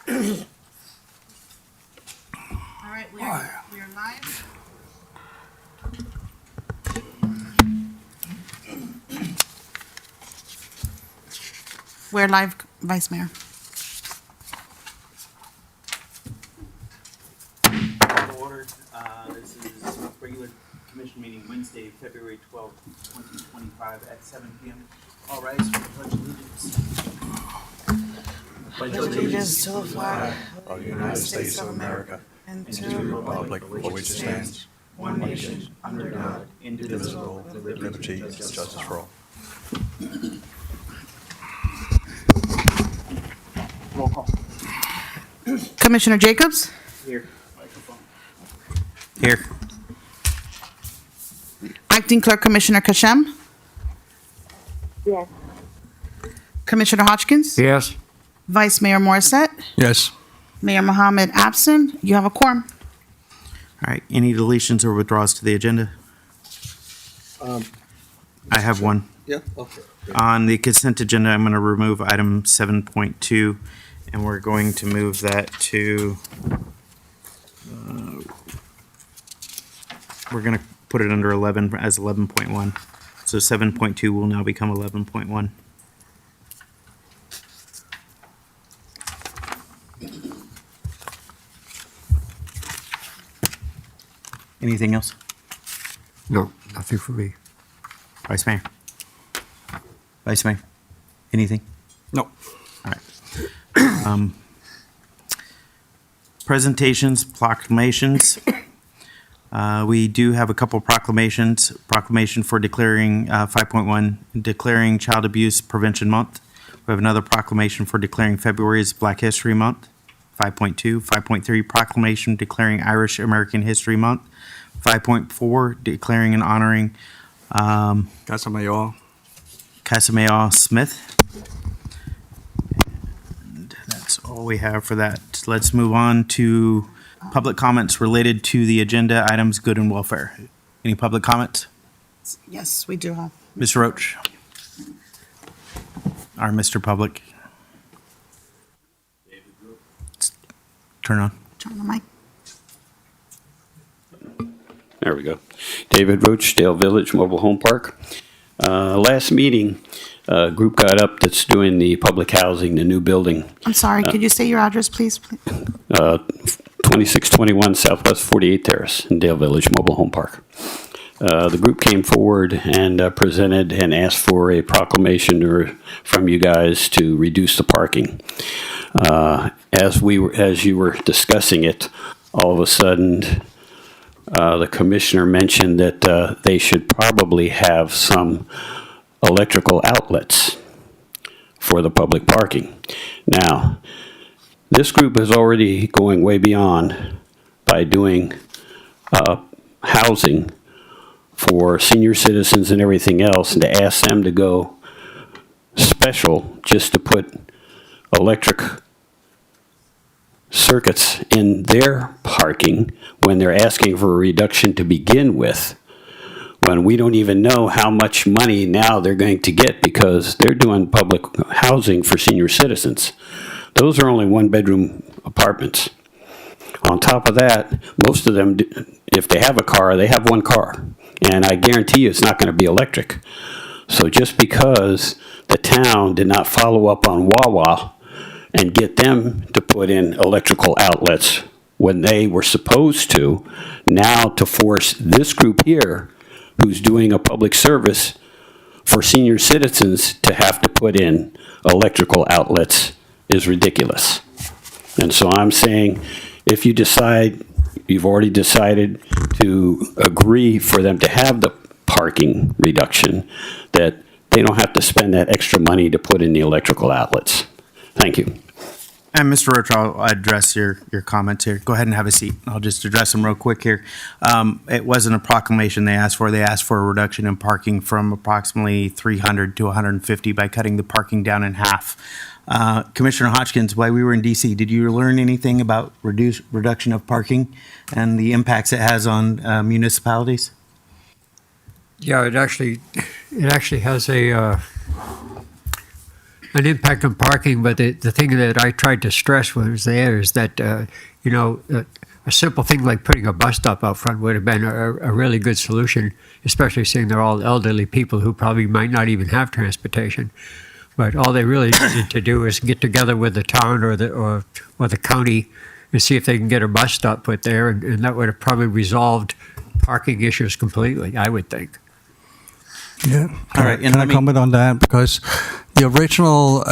All right, we are live. We're live, Vice Mayor. Order. This is regular commission meeting Wednesday, February 12th, 2025 at 7 p.m. All rise for the Pledge of Allegiance. Pledge allegiance to the flag of the United States of America and and to the republic for which it stands, one nation, under God, indivisible, with liberty and justice for all. Roll call. Commissioner Jacobs, Here. Microphone. Here. Acting Clerk Commissioner Kashem, Yes. Commissioner Hodgkins, Yes. Vice Mayor Morissette, Yes. Mayor Mohammed absent. You have a quorum. All right. Any deletions or withdrawals to the agenda? I have one. Yeah, okay. On the consent agenda, I'm going to remove item 7.2, and we're going to move that to, we're going to put it under 11 as 11.1. So 7.2 will now become 11.1. Anything else? No, nothing for me. Vice Mayor? Vice Mayor? Anything? No. All right. Presentations, proclamations. We do have a couple proclamations. Proclamation for declaring 5.1, declaring Child Abuse Prevention Month. We have another proclamation for declaring February as Black History Month. 5.2, 5.3, proclamation declaring Irish American History Month. 5.4, declaring and honoring Cassamajor. Cassamajor Smith. And that's all we have for that. Let's move on to public comments related to the agenda items, good and welfare. Any public comments? Yes, we do have. Ms. Roach? Or Mr. Public? Turn on. Turn the mic. There we go. David Roach, Dale Village Mobile Home Park. Last meeting, a group got up that's doing the public housing, the new building, I'm sorry, could you say your address, please? 2621 Southwest 48th Terrace in Dale Village Mobile Home Park. The group came forward and presented and asked for a proclamation from you guys to reduce the parking. As you were discussing it, all of a sudden, the commissioner mentioned that they should probably have some electrical outlets for the public parking. Now, this group is already going way beyond by doing housing for senior citizens and everything else, and to ask them to go special just to put electric circuits in their parking when they're asking for a reduction to begin with, when we don't even know how much money now they're going to get because they're doing public housing for senior citizens. Those are only one-bedroom apartments. On top of that, most of them, if they have a car, they have one car. And I guarantee you it's not going to be electric. So just because the town did not follow up on Wawa and get them to put in electrical outlets when they were supposed to, now to force this group here, who's doing a public service for senior citizens, to have to put in electrical outlets is ridiculous. And so I'm saying, if you decide, you've already decided to agree for them to have the parking reduction, that they don't have to spend that extra money to put in the electrical outlets. Thank you. And Mr. Roach, I'll address your comments here. Go ahead and have a seat. I'll just address them real quick here. It wasn't a proclamation they asked for. They asked for a reduction in parking from approximately 300 to 150 by cutting the parking down in half. Commissioner Hodgkins, while we were in DC, did you learn anything about reduction of parking and the impacts it has on municipalities? Yeah, it actually has a an impact on parking, but the thing that I tried to stress was there is that, a simple thing like putting a bus stop out front would have been a really good solution, especially seeing they're all elderly people who probably might not even have transportation. But all they really need to do is get together with the town or the county and see if they can get a bus stop put there, and that would have probably resolved parking issues completely, I would think. Yeah. All right, and Can I let me- comment on that? Because the original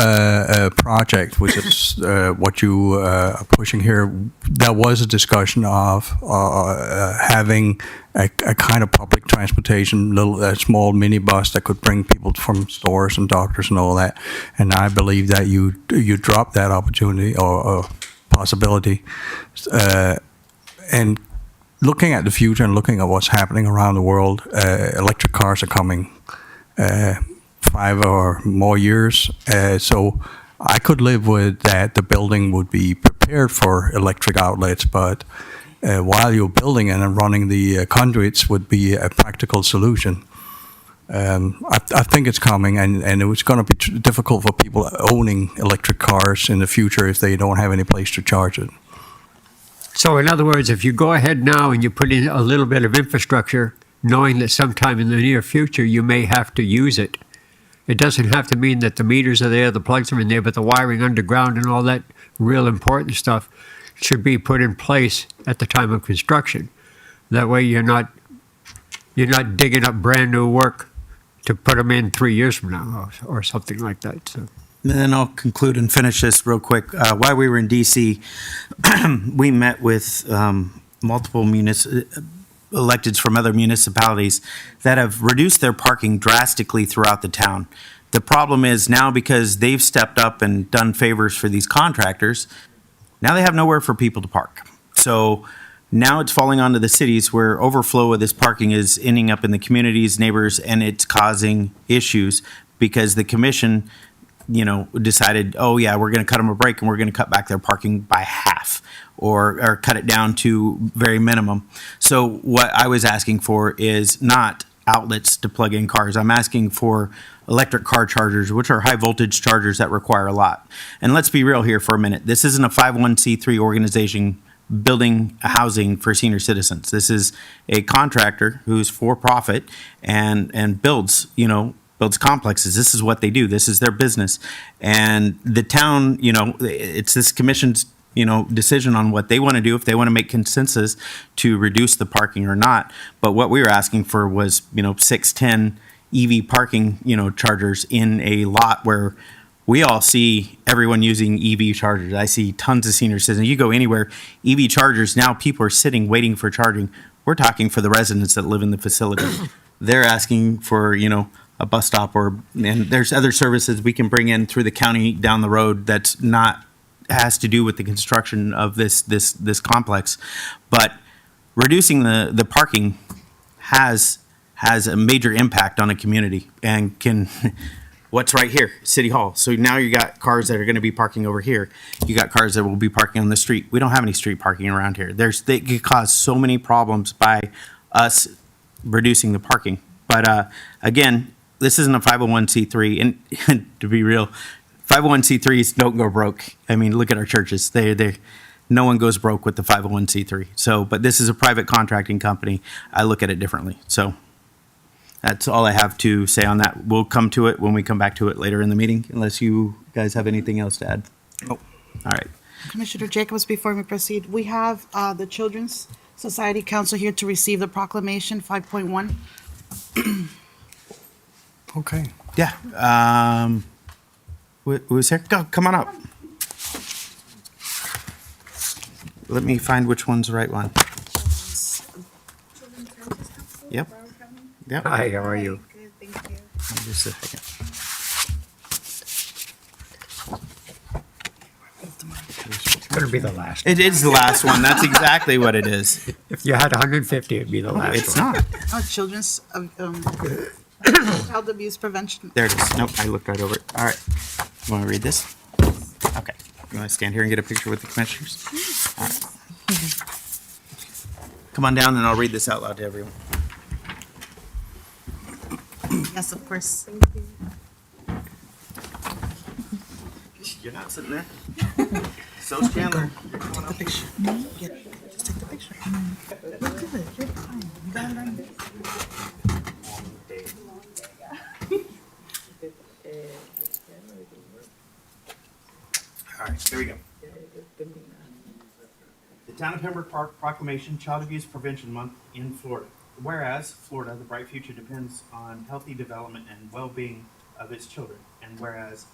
project, which is what you are pushing here, there was a discussion of having a kind of public transportation, a small minibus that could bring people from stores and doctors and all that. And I believe that you dropped that opportunity or possibility. And looking at the future and looking at what's happening around the world, electric cars are coming 5 or more years. So I could live with that. The building would be prepared for electric outlets, but while you're building it and running the conduits would be a practical solution. I think it's coming, and it's going to be difficult for people owning electric cars in the future if they don't have any place to charge it. So in other words, if you go ahead now and you put in a little bit of infrastructure, knowing that sometime in the near future you may have to use it, it doesn't have to mean that the meters are there, the plugs are in there, but the wiring underground and all that real important stuff should be put in place at the time of construction. That way you're not digging up brand new work to put them in 3 years from now or something like that. So. And then I'll conclude and finish this real quick. While we were in D.C., we met with multiple electeds from other municipalities that have reduced their parking drastically throughout the town. The problem is now, because they've stepped up and done favors for these contractors, now they have nowhere for people to park. So now it's falling onto the cities, where overflow of this parking is ending up in the communities, neighbors, and it's causing issues because the commission, decided, oh yeah, we're going to cut them a break and we're going to cut back their parking by half or cut it down to very minimum. So what I was asking for is not outlets to plug in cars. I'm asking for electric car chargers, which are high voltage chargers that require a lot. And let's be real here for a minute. This isn't a 501c3 organization building housing for senior citizens. This is a contractor who's for profit and builds complexes. This is what they do. This is their business. And the town, it's this commission's, decision on what they want to do, if they want to make consensus to reduce the parking or not. But what we were asking for was, 6-10 EV parking, chargers in a lot where we all see everyone using EV chargers. I see tons of senior citizens. You go anywhere, EV chargers, now people are sitting waiting for charging. We're talking for the residents that live in the facility. They're asking for, a bus stop, and there's other services we can bring in through the county down the road that's not has to do with the construction of this complex. But reducing the parking has a major impact on a community and can what's right here, City Hall. So now you got cars that are going to be parking over here. You got cars that will be parking on the street. We don't have any street parking around here. They could cause so many problems by us reducing the parking. But again, this isn't a 501c3, and to be real, 501c3s don't go broke. I mean, look at our churches. No one goes broke with the 501c3. So, but this is a private contracting company. I look at it differently. So that's all I have to say on that. We'll come to it when we come back to it later in the meeting, unless you guys have anything else to add. Nope. All right. Commissioner Jacobs, before we proceed, we have the Children's Society Council here to receive the proclamation 5.1. Okay. Yeah. Who's here? Go, come on up. Let me find which one's the right one. Yep. Yep. Hi, how are you? Just a second. It's going to be the last. It is the last one. That's exactly what it is. If you had 150, it'd be the last It's one. not. Children's Child Abuse Prevention. There it is. Nope, I looked right over it. All right. You want to read this? Okay. You want to stand here and get a picture with the commissioners? All right. Come on down and I'll read this out loud to everyone. Yes, of course. You're not sitting there. So's Chandler. Take the picture. Yeah, just take the picture. You're good. You're fine. You gotta learn. All right, here we go. The Town of Pembroke Park Proclamation, Child Abuse Prevention Month in Florida. Whereas Florida, the bright future depends on healthy development and well-being of its children. And whereas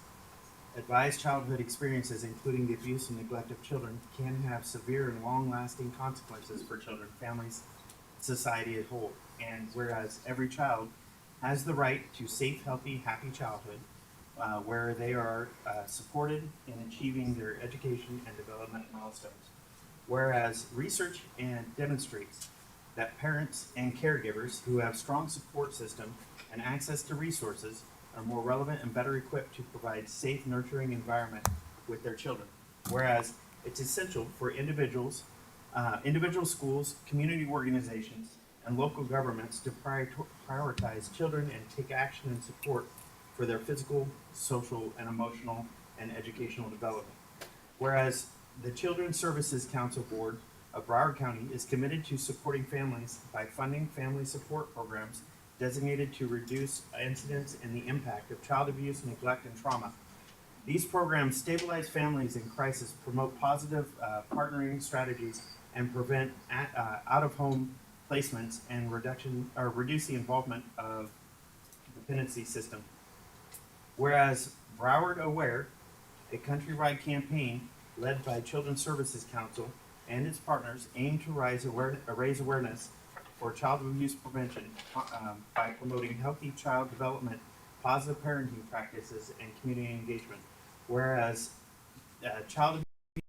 advised childhood experiences, including the abuse and neglect of children, can have severe and long-lasting consequences for children, families, society as a whole. And whereas every child has the right to safe, healthy, happy childhood, where they are supported in achieving their education and development milestones. Whereas research demonstrates that parents and caregivers who have strong support system and access to resources are more relevant and better equipped to provide safe, nurturing environment with their children. Whereas it's essential for individuals, individual schools, community organizations, and local governments to prioritize children and take action and support for their physical, social, and emotional and educational development. Whereas the Children's Services Council Board of Broward County is committed to supporting families by funding family support programs designated to reduce incidents and the impact of child abuse, neglect, and trauma. These programs stabilize families in crisis, promote positive partnering strategies, and prevent out-of-home placements and reduce the involvement of dependency system. Whereas Broward Aware, a countrywide campaign led by Children's Services Council and its partners, aim to raise awareness for child abuse prevention by promoting healthy child development, positive parenting practices, and community engagement. Whereas child abuse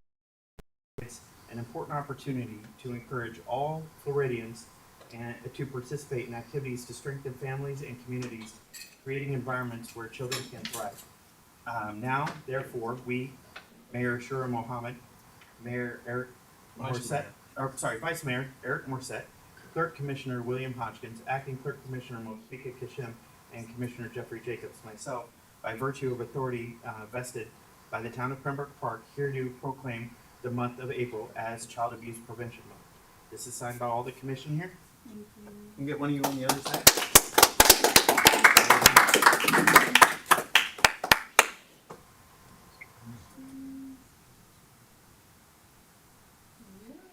is an important opportunity to encourage all Floridians and to participate in activities to strengthen families and communities, creating environments where children can thrive. Now, therefore, we, Mayor Shura Mohammed, Vice Mayor Eric Morset, Clerk Commissioner William Hodgkins, Acting Clerk Commissioner Mosfika Kishem, and Commissioner Jeffrey Jacobs, myself, by virtue of authority vested by the Town of Pembroke Park, here to proclaim the month of April as Child Abuse Prevention Month. This is signed by all the commission here. You can get one of you on the other side.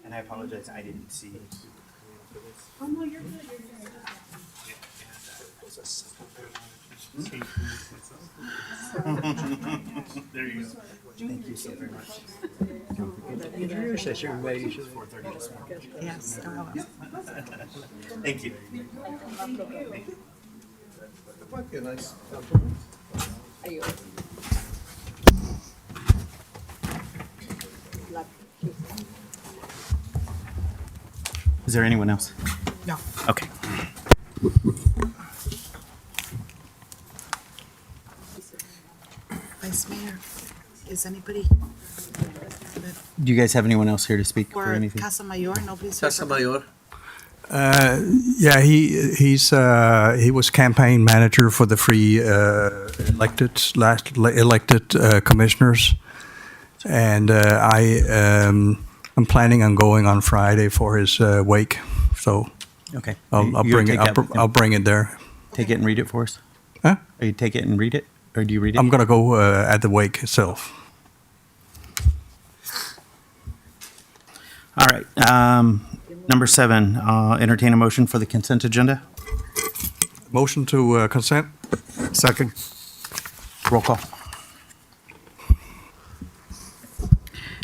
And I apologize, I didn't see. Oh, no, you're good. There you go. Thank you so very much. Introduce us, young ladies. 4:30 this morning. Yes. Thank you. Might be a nice Is there anyone else? No. Okay. Vice Mayor, is anybody Do you guys have anyone else here to speak for for anything? Casamayor? Nobody's here for Cassamajor. Yeah, he was campaign manager for the three elected commissioners, and I'm planning on going on Friday for his wake, so Okay. I'll You're bring gonna it. take that- I'll bring it there. Take it and read it for us. Huh? Or you take it and read it, or do you read it? I'm gonna go at the wake itself. All right. Number 7, entertain a motion for the consent agenda. Motion to consent. Second. Roll call.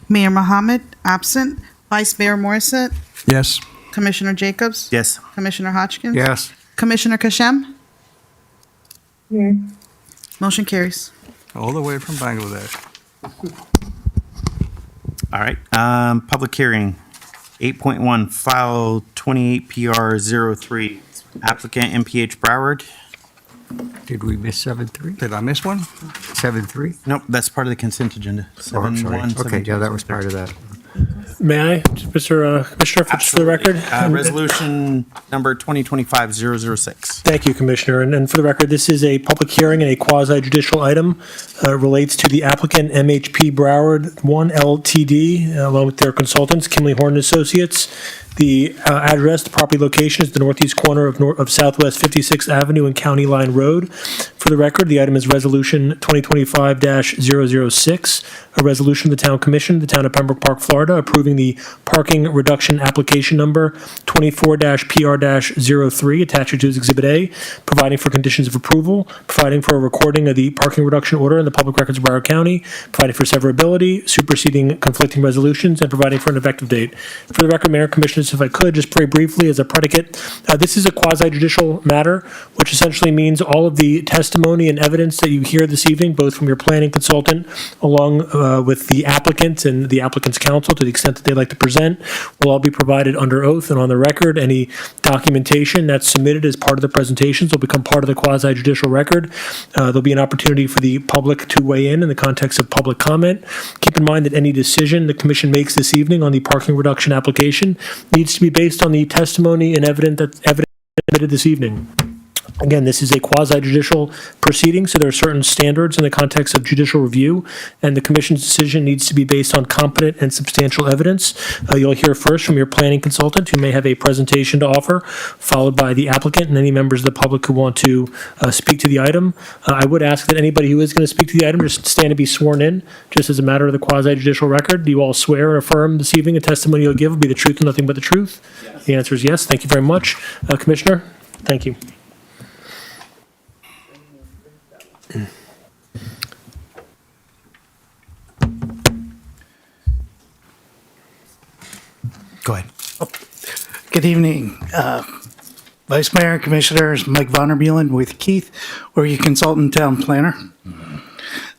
Mayor Mohammed, absent. Vice Mayor Morissette, Yes. Commissioner Jacobs, Yes. Commissioner Hodgkins, Yes. Commissioner Kashem. Yes. Motion carries. All the way from Bangladesh. All right. Public hearing. 8.1, file 28 PR 03. Applicant MPH Broward. Did we miss 7.3? Did I miss one? 7.3? Nope, that's part of the consent agenda. Oh, I'm sorry. 7.1, Okay, yeah, 7.2, that was part of that. May I, Mr. Commissioner, for the record? Resolution number 2025-006. Thank you, Commissioner. And for the record, this is a public hearing and a quasi-judicial item. Relates to the applicant MHP Broward 1 LTD, along with their consultants, Kimley-Horn and Associates. The address, the property location is the northeast corner of Southwest 56th Avenue and County Line Road. For the record, the item is Resolution 2025-006, a resolution of the Town Commission, the Town of Pembroke Park, Florida, approving the parking reduction application number 24-PR-03, attached to Exhibit A, providing for conditions of approval, providing for a recording of the parking reduction order in the public records of Broward County, providing for severability, superseding conflicting resolutions, and providing for an effective date. For the record, Mayor, Commissioners, if I could, just very briefly as a predicate, this is a quasi-judicial matter, which essentially means all of the testimony and evidence that you hear this evening, both from your planning consultant, along with the applicant and the applicant's counsel, to the extent that they'd like to present, will all be provided under oath and on the record. Any documentation that's submitted as part of the presentations will become part of the quasi-judicial record. There'll be an opportunity for the public to weigh in the context of public comment. Keep in mind that any decision the Commission makes this evening on the parking reduction application needs to be based on the testimony and evidence submitted this evening. Again, this is a quasi-judicial proceeding, so there are certain standards in the context of judicial review, and the Commission's decision needs to be based on competent and substantial evidence. You'll hear first from your planning consultant, who may have a presentation to offer, followed by the applicant and any members of the public who want to speak to the item. I would ask that anybody who is going to speak to the item just stand to be sworn in, just as a matter of the quasi-judicial record. Do you all swear or affirm this evening a testimony you'll give will be the truth and nothing but the truth? Yes. The answer is yes. Thank you very much. Commissioner, thank you. Go ahead. Good evening, Vice Mayor, Commissioners, Mike Vondermeulen with Keith, we're your consultant town planner.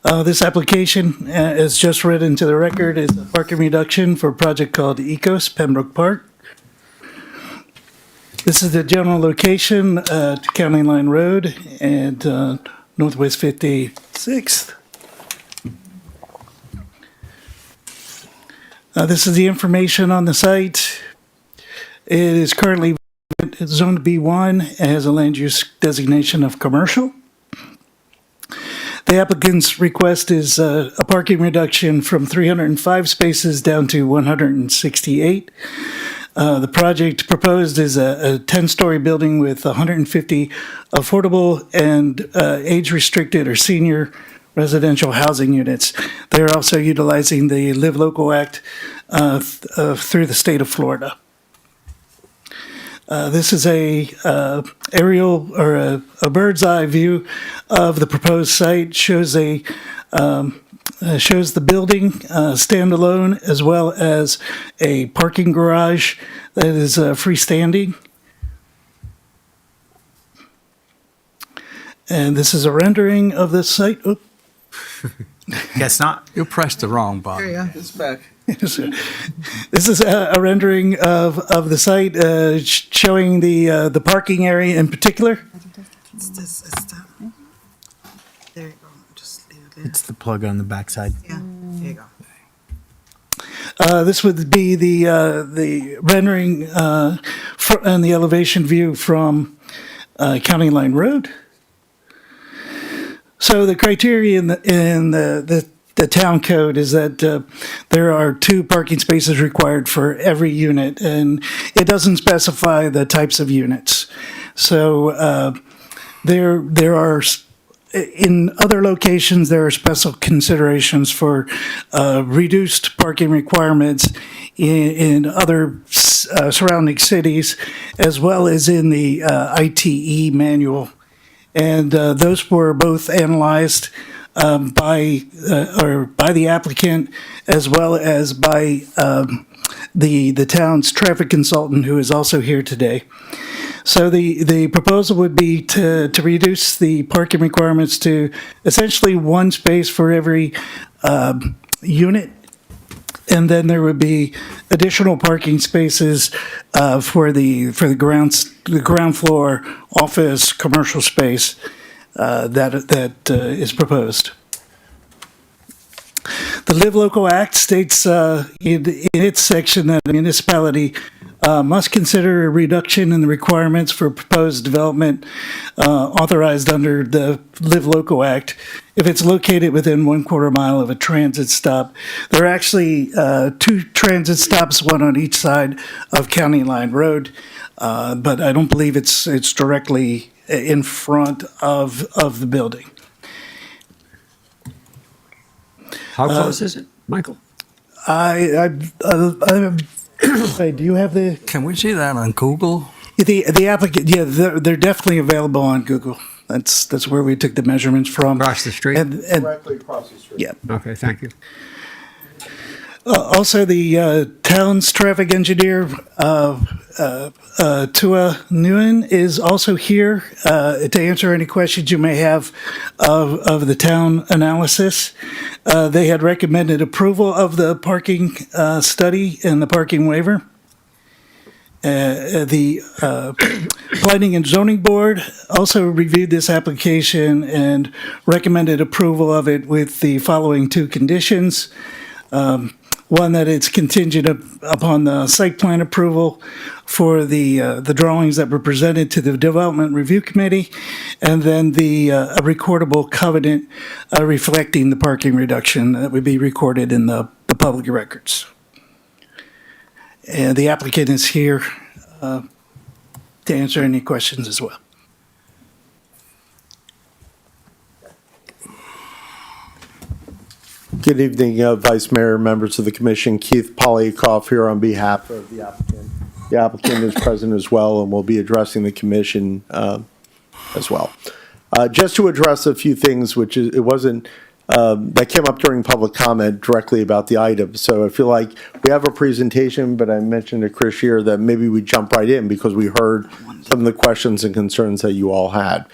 This application, as just read into the record, is a parking reduction for a project called Ecos Pembroke Park. This is the general location, to County Line Road and Northwest 56th. This is the information on the site. It is currently zoned B1 and has a land use designation of commercial. The applicant's request is a parking reduction from 305 spaces down to 168. The project proposed is a 10-story building with 150 affordable and age-restricted or senior residential housing units. They're also utilizing the Live Local Act through the state of Florida. This is a aerial or a bird's eye view of the proposed site. Shows the building standalone, as well as a parking garage that is freestanding. And this is a rendering of the site. Oop. Guess not. You pressed the wrong button. There you go. It's back. This is a rendering of the site, showing the parking area in particular. It's this, it's that. There you go. Just leave it there. It's the plug on the backside. Yeah, there you go. This would be the rendering and the elevation view from County Line Road. So the criteria in the town code is that there are 2 parking spaces required for every unit, and it doesn't specify the types of units. So there are, in other locations, there are special considerations for reduced parking requirements in other surrounding cities, as well as in the ITE manual. And those were both analyzed by the applicant, as well as by the town's traffic consultant, who is also here today. So the proposal would be to reduce the parking requirements to essentially 1 space for every unit. And then there would be additional parking spaces for the ground floor office commercial space that is proposed. The Live Local Act states in its section that a municipality must consider a reduction in the requirements for proposed development authorized under the Live Local Act if it's located within 1/4 mile of a transit stop. There are actually 2 transit stops, one on each side of County Line Road, but I don't believe it's directly in front of the building. How close is it, Michael? Do you have the Can we see that on Google? the applicant? Yeah, they're definitely available on Google. That's where we took the measurements from. Across the street? And Directly across the street. yeah. Okay, thank you. Also, the town's traffic engineer, Tua Nguyen, is also here to answer any questions you may have of the town analysis. They had recommended approval of the parking study and the parking waiver. The Planning and Zoning Board also reviewed this application and recommended approval of it with the following 2 conditions. One, that it's contingent upon the site plan approval for the drawings that were presented to the Development Review Committee, and then a recordable covenant reflecting the parking reduction that would be recorded in the public records. And the applicant is here to answer any questions as well. Good evening, Vice Mayor, members of the commission. Keith Polyakoff here on behalf of the applicant. The applicant is present as well and will be addressing the commission as well. Just to address a few things, which it wasn't, that came up during public comment directly about the item. So I feel like we have a presentation, but I mentioned to Chris here that maybe we jump right in because we heard some of the questions and concerns that you all had.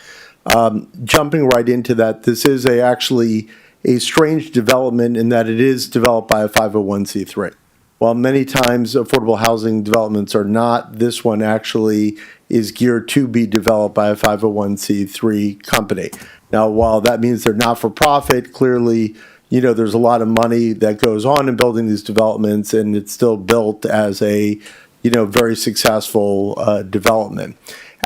Jumping right into that, this is actually a strange development in that it is developed by a 501c3. While many times affordable housing developments are not, this one actually is geared to be developed by a 501c3 company. Now, while that means they're not for profit, clearly, there's a lot of money that goes on in building these developments, and it's still built as a, very successful development.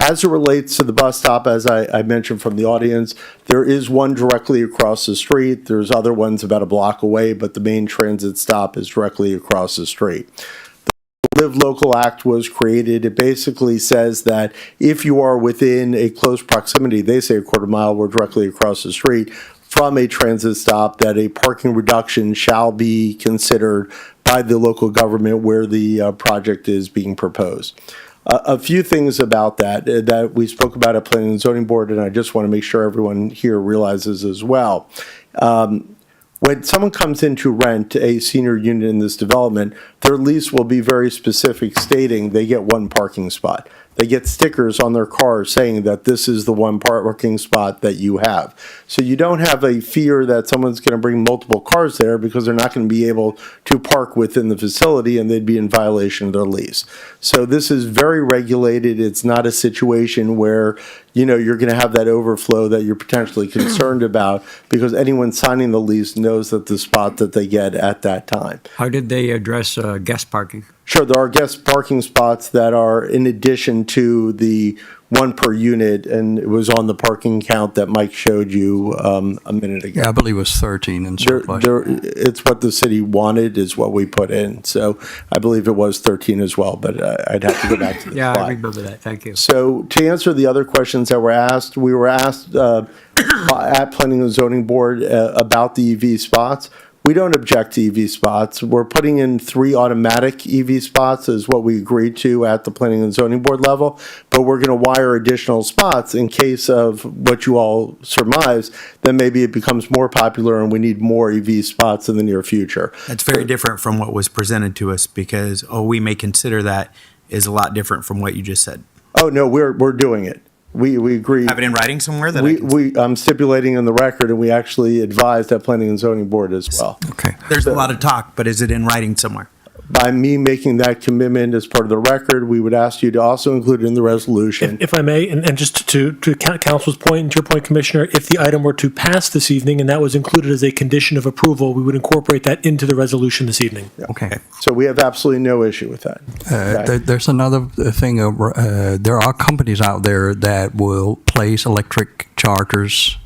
As it relates to the bus stop, as I mentioned from the audience, there is one directly across the street. There's other ones about a block away, but the main transit stop is directly across the street. The Live Local Act was created. It basically says that if you are within a close proximity, they say 1/4 mile, we're directly across the street, from a transit stop, that a parking reduction shall be considered by the local government where the project is being proposed. A few things about that we spoke about at Planning and Zoning Board, and I just want to make sure everyone here realizes as well. When someone comes in to rent a senior unit in this development, their lease will be very specific, stating they get 1 parking spot. They get stickers on their cars saying that this is the 1 parking spot that you have. So you don't have a fear that someone's going to bring multiple cars there because they're not going to be able to park within the facility and they'd be in violation of their lease. So this is very regulated. It's not a situation where, you're going to have that overflow that you're potentially concerned about because anyone signing the lease knows that the spot that they get at that time. How did they address guest parking? Sure, there are guest parking spots that are in addition to the 1 per unit, and it was on the parking count that Mike showed you a minute ago. Yeah, I believe it was 13 in surplus. It's what the city wanted is what we put in, so I believe it was 13 as well, but I'd have to go back to the Yeah, slide. I remember that. Thank you. So to answer the other questions that were asked, we were asked at Planning and Zoning Board about the EV spots. We don't object to EV spots. We're putting in 3 automatic EV spots is what we agreed to at the Planning and Zoning Board level, but we're going to wire additional spots in case of what you all surmise, then maybe it becomes more popular and we need more EV spots in the near future. That's very different from what was presented to us because, we may consider that is a lot different from what you just said. Oh, no, we're doing it. We agree. Have it in writing somewhere that I'm stipulating in the record, and we actually advised at Planning and Zoning Board as well. Okay. there's a lot of talk, but is it in writing somewhere? by me making that commitment as part of the record, we would ask you to also include it in the resolution. If I may, and just to Council's point, and to your point, Commissioner, if the item were to pass this evening and that was included as a condition of approval, we would incorporate that into the resolution this evening. Okay. So we have absolutely no issue with that. There's another thing. There are companies out there that will place electric chargers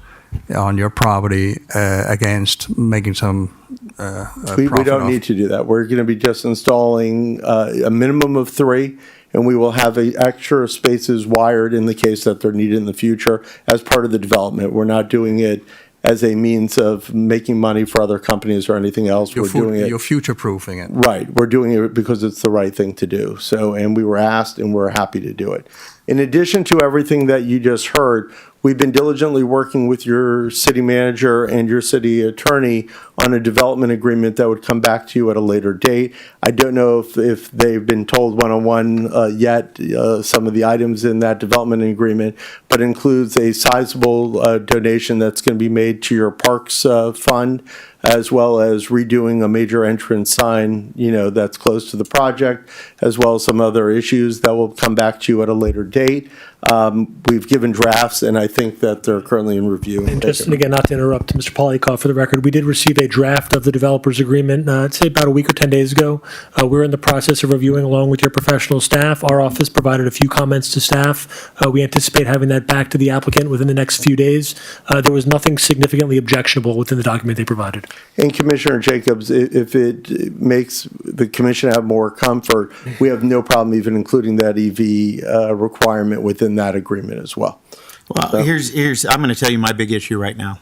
on your property against making some We profit don't off. need to do that. We're going to be just installing a minimum of 3, and we will have extra spaces wired in the case that they're needed in the future as part of the development. We're not doing it as a means of making money for other companies or anything else. We're doing it. You're future-proofing it. Right. We're doing it because it's the right thing to do. So, and we were asked and we're happy to do it. In addition to everything that you just heard, we've been diligently working with your city manager and your city attorney on a development agreement that would come back to you at a later date. I don't know if they've been told one-on-one yet, some of the items in that development agreement, but includes a sizable donation that's going to be made to your parks fund, as well as redoing a major entrance sign, that's close to the project, as well as some other issues that will come back to you at a later date. We've given drafts, and I think that they're currently in review. And just, and again, not to interrupt, Mr. Polikoff, for the record, we did receive a draft of the developer's agreement, I'd say about a week or 10 days ago. We're in the process of reviewing along with your professional staff. Our office provided a few comments to staff. We anticipate having that back to the applicant within the next few days. There was nothing significantly objectionable within the document they provided. And Commissioner Jacobs, if it makes the commission have more comfort, we have no problem even including that EV requirement within that agreement as well. Well, here's I'm going to tell you my big issue right now.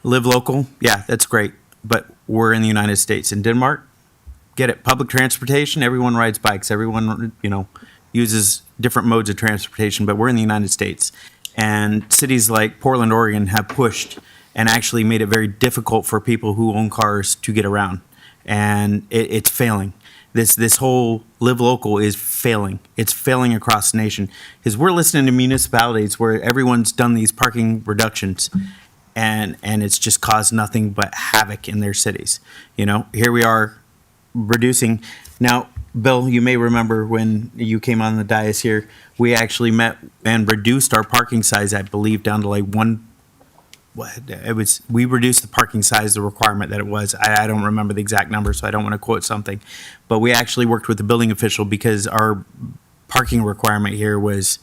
Live local, yeah, that's great, but we're in the United States. In Denmark, get it, public transportation, everyone rides bikes, everyone, uses different modes of transportation, but we're in the United States. And cities like Portland, Oregon have pushed and actually made it very difficult for people who own cars to get around. And it's failing. This whole live local is failing. It's failing across the nation because we're listening to municipalities where everyone's done these parking reductions, and it's just caused nothing but havoc in their cities. Here we are reducing. Now, Bill, you may remember when you came on the dais here, we actually met and reduced our parking size, I believe, down to like we reduced the parking size, the requirement that it was. I don't remember the exact number, so I don't want to quote something. But we actually worked with the building official because our parking requirement here was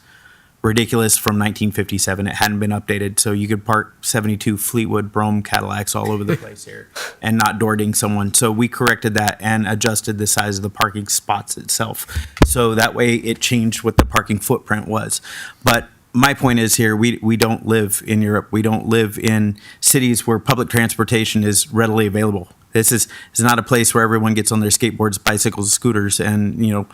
ridiculous from 1957. It hadn't been updated, so you could park 72 Fleetwood Brougham Cadillacs all over the place here and not door ding someone. So we corrected that and adjusted the size of the parking spots itself. So that way it changed what the parking footprint was. But my point is here, we don't live in Europe. We don't live in cities where public transportation is readily available. This is not a place where everyone gets on their skateboards, bicycles, scooters, and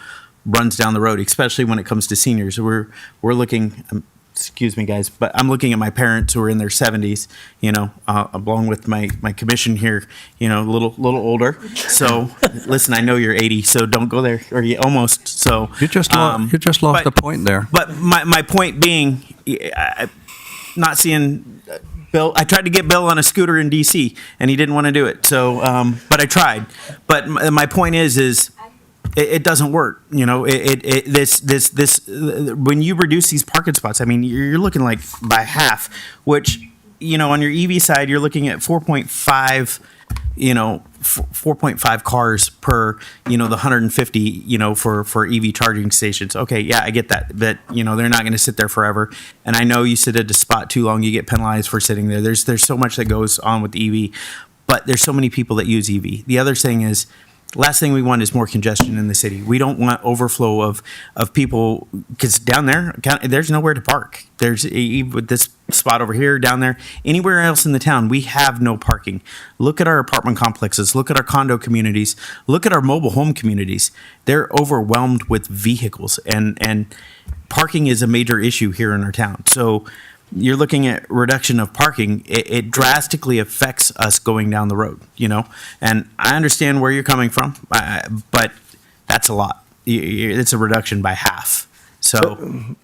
runs down the road, especially when it comes to seniors. We're looking, excuse me, guys, but I'm looking at my parents who are in their 70s, along with my commission here, a little older. So listen, I know you're 80, so don't go there, or you almost. So You just lost the point there. But my point being, not seeing Bill. I tried to get Bill on a scooter in D.C. and he didn't want to do it. So, but I tried. But my point is. It doesn't work, when you reduce these parking spots. I mean, you're looking like by half, which on your EV side you're looking at 4.5, 4.5 cars per the 150 for EV charging stations. Okay, yeah, I get that, but they're not going to sit there forever. And I know you sit at a spot too long, you get penalized for sitting there. There's so much that goes on with EV, but there's so many people that use EV. The other thing is. Last thing we want is more congestion in the city. We don't want overflow of people because down there, there's nowhere to park. There's with this spot over here, down there, anywhere else in the town, we have no parking. Look at our apartment complexes. Look at our condo communities. Look at our mobile home communities. They're overwhelmed with vehicles, and parking is a major issue here in our town. So you're looking at reduction of parking, it drastically affects us going down the road, and I understand where you're coming from, but that's a lot. It's a reduction by half. So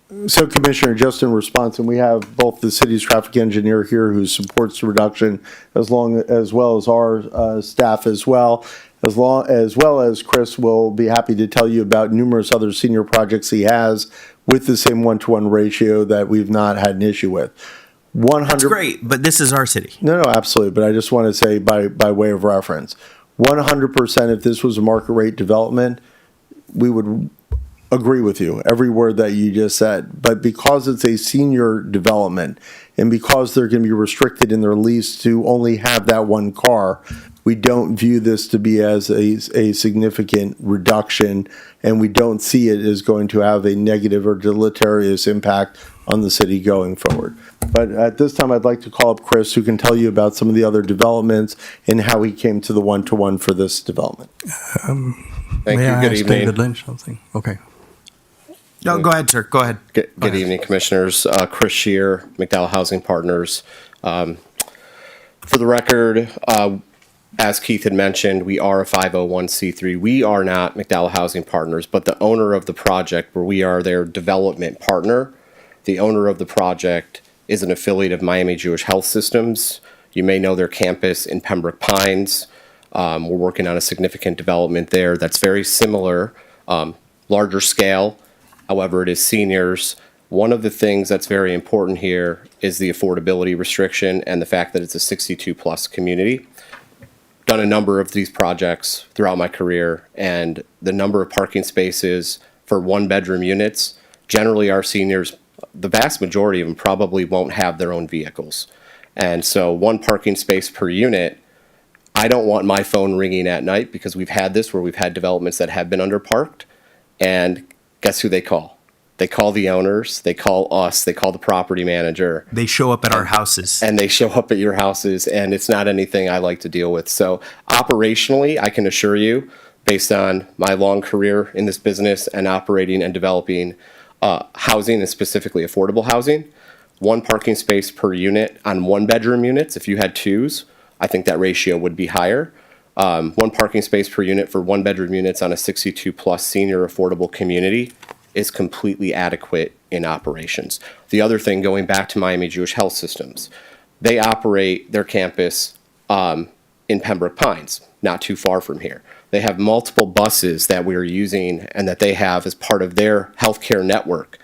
Commissioner, just in response, and we have both the city's traffic engineer here who supports the reduction as well as our staff as well. as well as Chris will be happy to tell you about numerous other senior projects he has with the same 1-to-1 ratio that we've not had an issue with. 100. That's great, but this is our city. No, absolutely. But I just want to say by way of reference, 100%, if this was a market rate development, we would agree with you, every word that you just said. But because it's a senior development and because they're going to be restricted in their lease to only have that one car, we don't view this to be as a significant reduction, and we don't see it as going to have a negative or deleterious impact on the city going forward. But at this time, I'd like to call up Chris, who can tell you about some of the other developments and how he came to the 1-to-1 for this development. Thank May you. I Good ask evening. David Lynch something? Okay. No, go ahead, sir. Go ahead. Good evening, Commissioners. Chris Shear, McDowell Housing Partners. For the record, as Keith had mentioned, we are a 501c3. We are not McDowell Housing Partners, but the owner of the project, where we are their development partner, the owner of the project is an affiliate of Miami Jewish Health Systems. You may know their campus in Pembroke Pines. We're working on a significant development there that's very similar, larger scale. However, it is seniors. One of the things that's very important here is the affordability restriction and the fact that it's a 62-plus community. Done a number of these projects throughout my career, and the number of parking spaces for one-bedroom units, generally our seniors, the vast majority of them probably won't have their own vehicles. And so one parking space per unit, I don't want my phone ringing at night, because we've had this where we've had developments that have been underparked, and guess who they call? They call the owners, they call us, they call the property manager. They show up at our houses. And they show up at your houses, and it's not anything I like to deal with. So operationally, I can assure you, based on my long career in this business and operating and developing housing, and specifically affordable housing, one parking space per unit on one-bedroom units. If you had twos, I think that ratio would be higher. One parking space per unit for one-bedroom units on a 62-plus senior affordable community is completely adequate in operations. The other thing, going back to Miami Jewish Health Systems, they operate their campus in Pembroke Pines, not too far from here. They have multiple buses that we're using and that they have as part of their healthcare network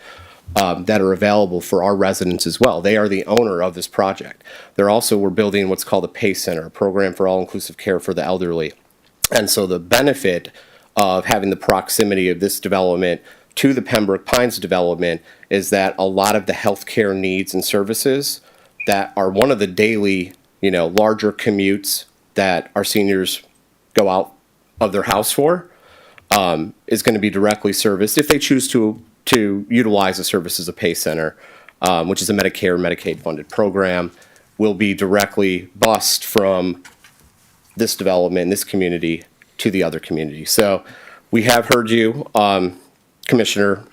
that are available for our residents as well. They are the owner of this project. We're building what's called a PACE Center, a program for all-inclusive care for the elderly. And so the benefit of having the proximity of this development to the Pembroke Pines development is that a lot of the healthcare needs and services that are one of the daily, larger commutes that our seniors go out of their house for, is going to be directly serviced if they choose to utilize the services of PACE Center, which is a Medicare and Medicaid funded program, will be directly bused from this development, this community, to the other community. So we have heard you, Commissioner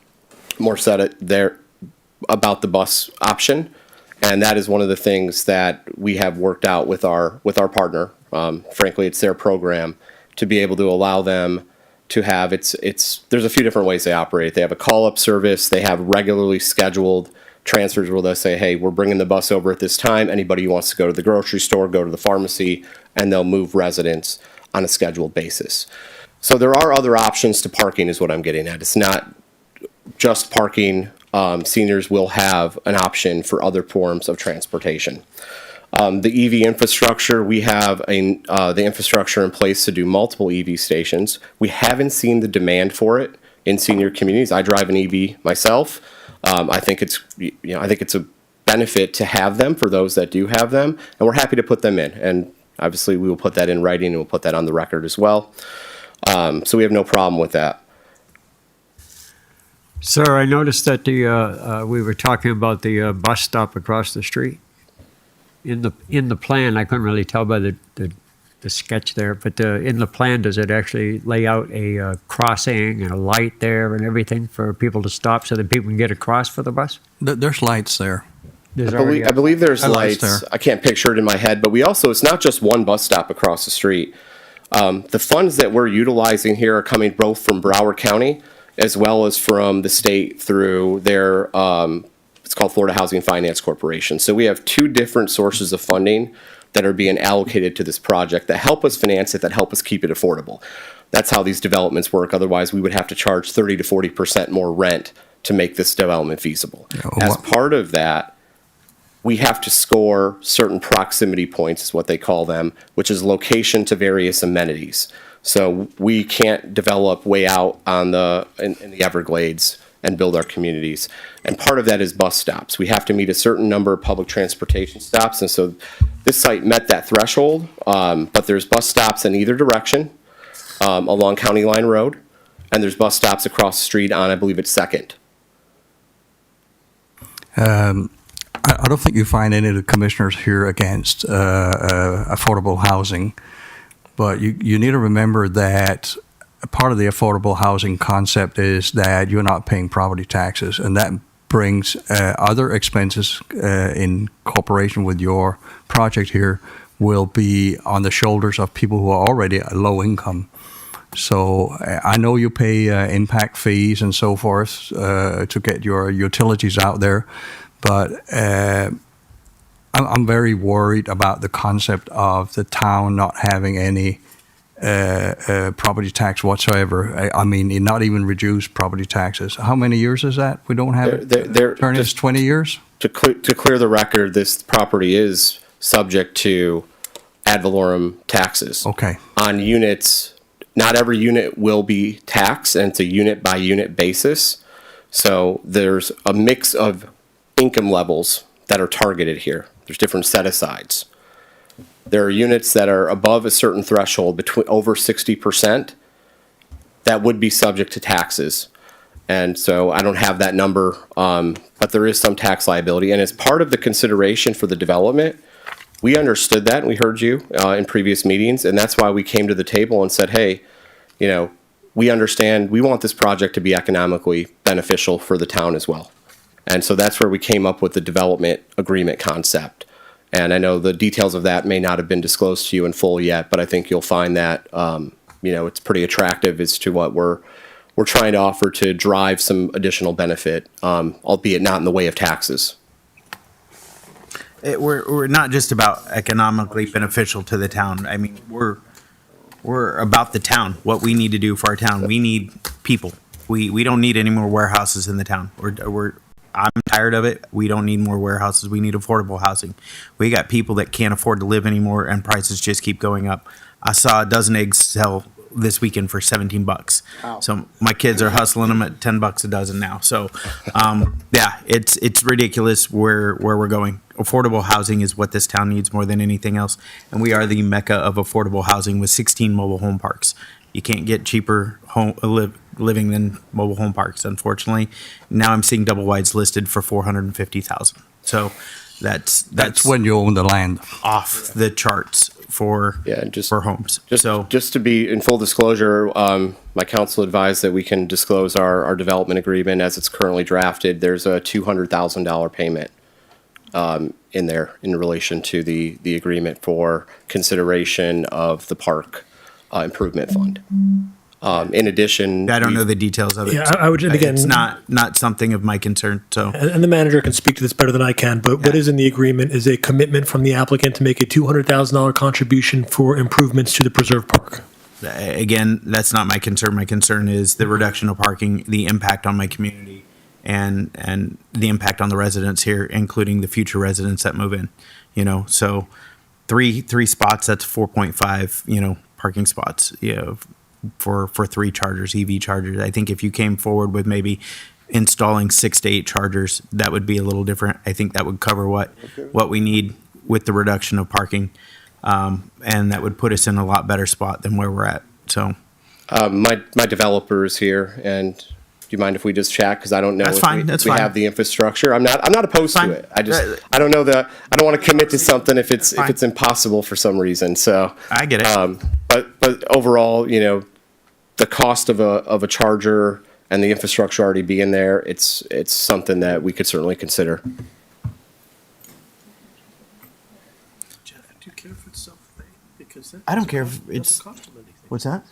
Moore said it there about the bus option, and that is one of the things that we have worked out with our partner. Frankly, it's their program to be able to allow them to have there's a few different ways they operate. They have a call-up service. They have regularly scheduled transfers where they'll say, hey, we're bringing the bus over at this time. Anybody who wants to go to the grocery store, go to the pharmacy, and they'll move residents on a scheduled basis. So there are other options to parking is what I'm getting at. It's not just parking. Seniors will have an option for other forms of transportation. The EV infrastructure, we have the infrastructure in place to do multiple EV stations. We haven't seen the demand for it in senior communities. I drive an EV myself. I think it's a benefit to have them for those that do have them, and we're happy to put them in. And obviously, we will put that in writing and we'll put that on the record as well. So we have no problem with that. Sir, I noticed that we were talking about the bus stop across the street. In the plan, I couldn't really tell by the sketch there, but in the plan, does it actually lay out a crossing and a light there and everything for people to stop so that people can get across for the bus? There's lights there. I believe there's lights. there. I can't picture it in my head, but it's not just one bus stop across the street. The funds that we're utilizing here are coming both from Broward County as well as from the state through their, it's called Florida Housing Finance Corporation. So we have two different sources of funding that are being allocated to this project that help us finance it, that help us keep it affordable. That's how these developments work. Otherwise, we would have to charge 30 to 40% more rent to make this development feasible. As part of that, we have to score certain proximity points, is what they call them, which is location to various amenities. So we can't develop way out on in the Everglades and build our communities. And part of that is bus stops. We have to meet a certain number of public transportation stops. And so this site met that threshold, but there's bus stops in either direction along County Line Road, and there's bus stops across the street on, I believe it's 2nd. I don't think you find any of the commissioners here against affordable housing, but you need to remember that part of the affordable housing concept is that you're not paying property taxes, and that brings other expenses in cooperation with your project here will be on the shoulders of people who are already low income. So I know you pay impact fees and so forth to get your utilities out there, but I'm very worried about the concept of the town not having any property tax whatsoever. I mean, not even reduced property taxes. How many years is that? We don't have it? Turn is 20 years? To clear the record, this property is subject to ad valorem taxes. Okay. On units, not every unit will be taxed, and it's a unit by unit basis. So there's a mix of income levels that are targeted here. There's different set-asides. There are units that are above a certain threshold, between over 60%, that would be subject to taxes. And so I don't have that number, but there is some tax liability. And as part of the consideration for the development, we understood that, and we heard you in previous meetings, and that's why we came to the table and said, hey, you know, we understand, we want this project to be economically beneficial for the town as well. And so that's where we came up with the development agreement concept. And I know the details of that may not have been disclosed to you in full yet, but I think you'll find that, you know, it's pretty attractive as to what we're trying to offer to drive some additional benefit, albeit not in the way of taxes. We're not just about economically beneficial to the town. I mean, we're about the town, what we need to do for our town. We need people. We don't need any more warehouses in the town. I'm tired of it. We don't need more warehouses. We need affordable housing. We got people that can't afford to live anymore, and prices just keep going up. I saw a dozen eggs sell this weekend for $17. Wow. So my kids are hustling them at $10 a dozen now. So, yeah, it's ridiculous where we're going. Affordable housing is what this town needs more than anything else, and we are the mecca of affordable housing with 16 mobile home parks. You can't get cheaper living than mobile home parks, unfortunately. Now I'm seeing double wides listed for $450,000. So that's when you own the land. Off the charts for homes. Just to be in full disclosure, my council advised that we can disclose our development agreement as it's currently drafted. There's a $200,000 payment in there in relation to the agreement for consideration of the park improvement fund. In addition, I don't know the details of it. Yeah, I would, again, it's not something of my concern. So, and the manager can speak to this better than I can, but what is in the agreement is a commitment from the applicant to make a $200,000 contribution for improvements to the preserve park. Again, that's not my concern. My concern is the reduction of parking, the impact on my community, and the impact on the residents here, including the future residents that move in. You know, so three spots, that's 4.5, parking spots, for 3 chargers, EV chargers. I think if you came forward with maybe installing 6 to 8 chargers, that would be a little different. I think that would cover what we need with the reduction of parking, and that would put us in a lot better spot than where we're at. So, my developer is here, and do you mind if we just chat? Because I don't know if we have the infrastructure. I'm not opposed to it. I don't know that I don't want to commit to something if it's impossible for some reason. So I get it. But overall, the cost of a charger and the infrastructure already being there, it's something that we could certainly consider. Jeff, do you care if it's self-pay? Because I don't care if it's. What's that?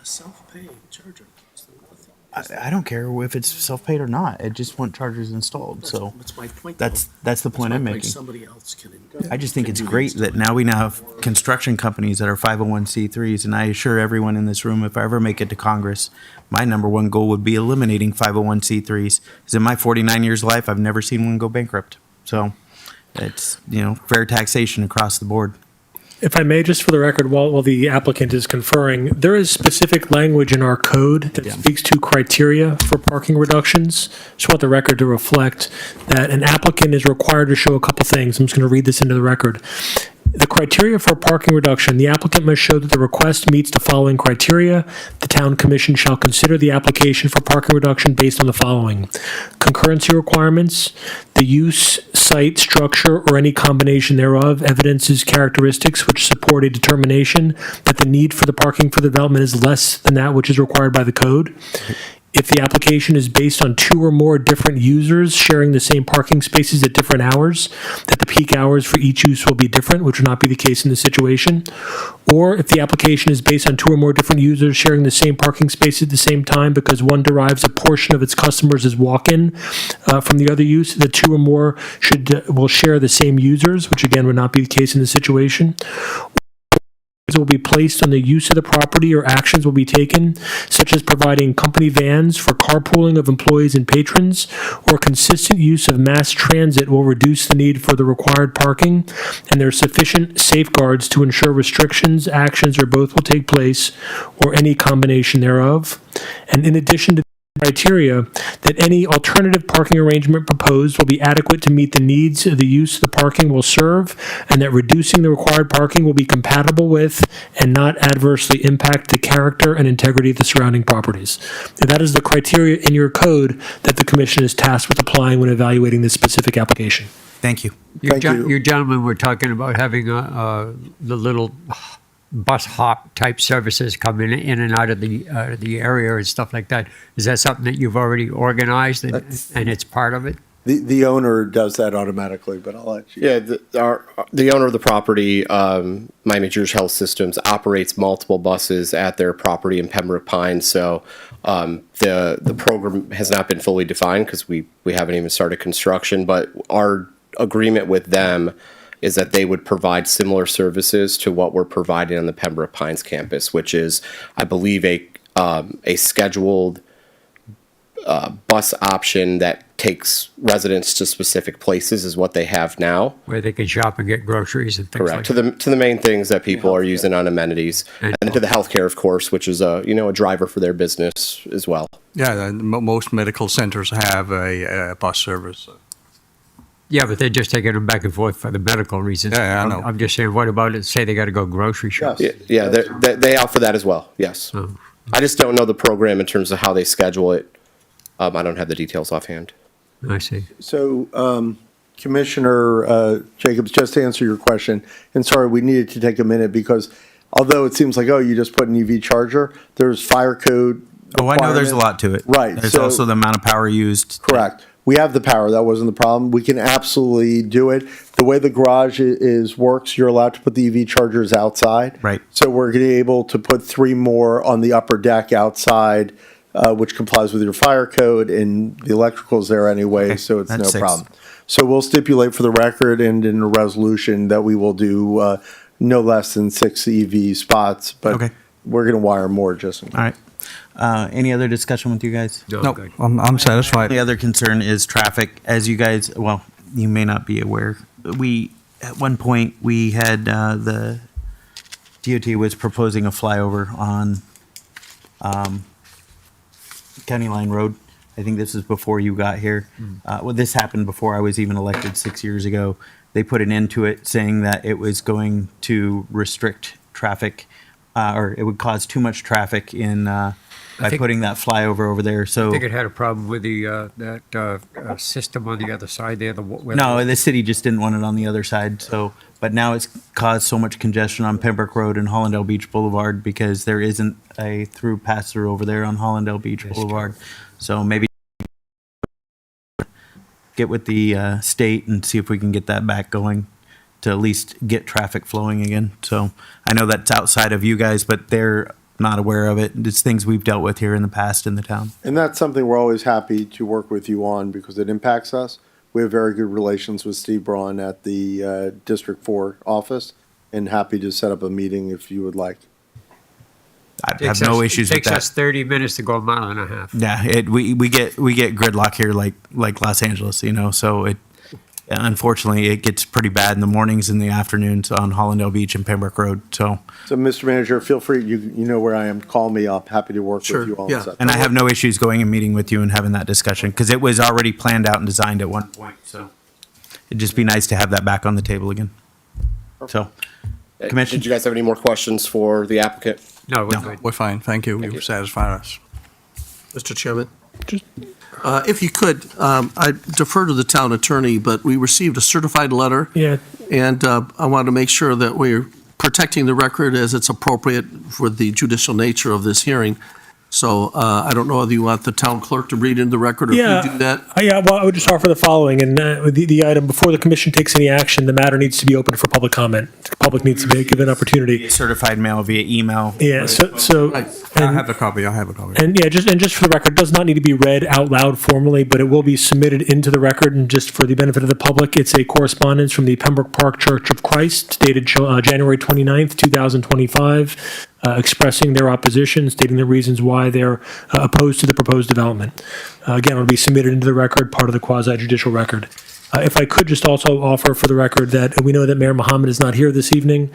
A self-pay charger costs them nothing. I don't care if it's self-paid or not. I just want chargers installed. So That's my point. that's the That's point my I'm point. making. Somebody else can. I just think can it's do the great that now we have construction companies that are 501c3s, and I assure everyone in this room, if I ever make it to Congress, my number one goal would be eliminating 501c3s. Because in my 49 years of life, I've never seen one go bankrupt. So it's, fair taxation across the board. If I may, just for the record, while the applicant is conferring, there is specific language in our code that speaks to criteria for parking reductions. Just want the record to reflect that an applicant is required to show a couple things. I'm just going to read this into the record. The criteria for parking reduction, the applicant must show that the request meets the following criteria. The town commission shall consider the application for parking reduction based on the following: concurrency requirements, the use, site, structure, or any combination thereof evidences characteristics which support a determination that the need for the parking for the development is less than that which is required by the code. If the application is based on two or more different users sharing the same parking spaces at different hours, that the peak hours for each use will be different, which would not be the case in this situation. Or if the application is based on two or more different users sharing the same parking space at the same time because one derives a portion of its customers as walk-in from the other use, the two or more will share the same users, which again would not be the case in this situation. Will be placed on the use of the property or actions will be taken, such as providing company vans for carpooling of employees and patrons, or consistent use of mass transit will reduce the need for the required parking, and there are sufficient safeguards to ensure restrictions, actions, or both will take place, or any combination thereof. And in addition to criteria, that any alternative parking arrangement proposed will be adequate to meet the needs of the use the parking will serve, and that reducing the required parking will be compatible with and not adversely impact the character and integrity of the surrounding properties. And that is the criteria in your code that the commission is tasked with applying when evaluating this specific application. Thank you. Thank you. You gentlemen were talking about having the little bus hop type services coming in and out of the area and stuff like that. Is that something that you've already organized and it's part of it? The owner does that automatically, but I'll let you. Yeah, the owner of the property, Miami Jewish Health Systems, operates multiple buses at their property in Pembroke Pines. So the program has not been fully defined because we haven't even started construction. But our agreement with them is that they would provide similar services to what we're providing on the Pembroke Pines campus, which is, I believe, a scheduled bus option that takes residents to specific places is what they have now. Where they can shop and get groceries and things Correct. like that. To the main things that people are using on amenities, and to the healthcare, of course, which is a driver for their business as well. Yeah, most medical centers have a bus service. Yeah, but they're just taking them back and forth for the medical reasons. Yeah, I know. I'm just saying, what about it? Say they got to go grocery shopping. Yeah, they offer that as well. Yes. Oh. I just don't know the program in terms of how they schedule it. I don't have the details offhand. I see. So, Commissioner Jacobs, just to answer your question, and sorry, we needed to take a minute because although it seems like, oh, you just put an EV charger, there's fire code. Oh, I know there's a lot to it. Right, There's so- also the amount of power used. Correct. We have the power. That wasn't the problem. We can absolutely do it. The way the garage works, you're allowed to put the EV chargers outside. Right. So we're going to be able to put 3 more on the upper deck outside, which complies with your fire code, and the electrical's there anyway, Okay, so it's that's no 6. problem. So we'll stipulate for the record and in a resolution that we will do no less than 6 EV spots, but Okay. we're going to wire more just in case. All right. Any other discussion with you guys? No, good. I'm satisfied. The other concern is traffic. As you guys, well, you may not be aware, at one point, we had, the DOT was proposing a flyover on, County Line Road. I think this is before you got here. Well, this happened before I was even elected 6 years ago. They put an end to it, saying that it was going to restrict traffic, or it would cause too much traffic by putting that flyover over there. So I think it had a problem with that system on the other side there. no, the city just didn't want it on the other side. So, but now it's caused so much congestion on Pembroke Road and Hollandale Beach Boulevard because there isn't a through pass through over there on Hollandale Beach Boulevard. So maybe get with the state and see if we can get that back going to at least get traffic flowing again. So I know that's outside of you guys, but they're not aware of it. It's things we've dealt with here in the past in the town. And that's something we're always happy to work with you on because it impacts us. We have very good relations with Steve Braun at the District 4 office and happy to set up a meeting if you would like. I have no issues with Takes that. us 30 minutes to go a mile and a half. Yeah, we get gridlock here like Los Angeles, you know. So it unfortunately it gets pretty bad in the mornings and the afternoons on Hollandale Beach and Pembroke Road. So Mr. Manager, feel free, you know where I am, call me up, happy to work Sure, with you on yeah. that. and I have no issues going and meeting with you and having that discussion because it was already planned out and designed at one point. So it'd just be nice to have that back on the table again. So, Commissioner? Did you guys have any more questions for the applicant? No, we're No. good. We're fine, thank you. You've satisfied us. Mr. Chairman? If you could, I defer to the town attorney, but we received a certified letter, Yeah, and I want to make sure that we're protecting the record as it's appropriate for the judicial nature of this hearing. So I don't know whether you want the town clerk to read into the record or if Yeah. you do that. Yeah, well, I would just offer the following, and the item, before the commission takes any action, the matter needs to be open for public comment. The public needs to be given an opportunity. Certified mail via email. Yeah, so, Right. I and, have a copy, I have a copy. and yeah, just for the record, does not need to be read out loud formally, but it will be submitted into the record, and just for the benefit of the public, it's a correspondence from the Pembroke Park Church of Christ dated January 29th, 2025, expressing their opposition, stating the reasons why they're opposed to the proposed development. Again, it'll be submitted into the record, part of the quasi-judicial record. If I could just also offer for the record that we know that Mayor Mohammed is not here this evening.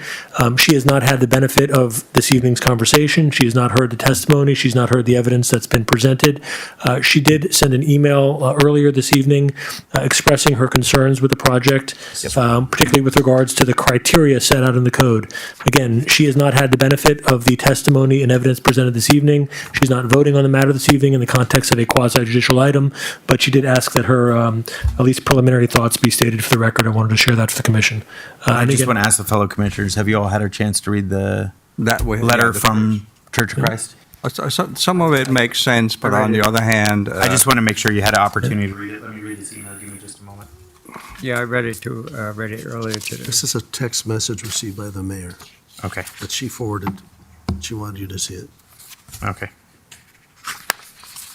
She has not had the benefit of this evening's conversation. She has not heard the testimony. She's not heard the evidence that's been presented. She did send an email earlier this evening expressing her concerns with the project, particularly with regards to the criteria set out in the code. Again, she has not had the benefit of the testimony and evidence presented this evening. She's not voting on the matter this evening in the context of a quasi-judicial item, but she did ask that her at least preliminary thoughts be stated for the record. I wanted to share that for the commission. I And just again- want to ask the fellow commissioners, have you all had a chance to read the That way, letter yeah, the from Church of Christ? Some of it makes sense, but on the other hand, I just want to make sure you had an opportunity to read it. Let me read this email. Give me just a moment. Yeah, I read it too, read it earlier today. This is a text message received by the mayor Okay. that she forwarded. She wanted you to see it. Okay.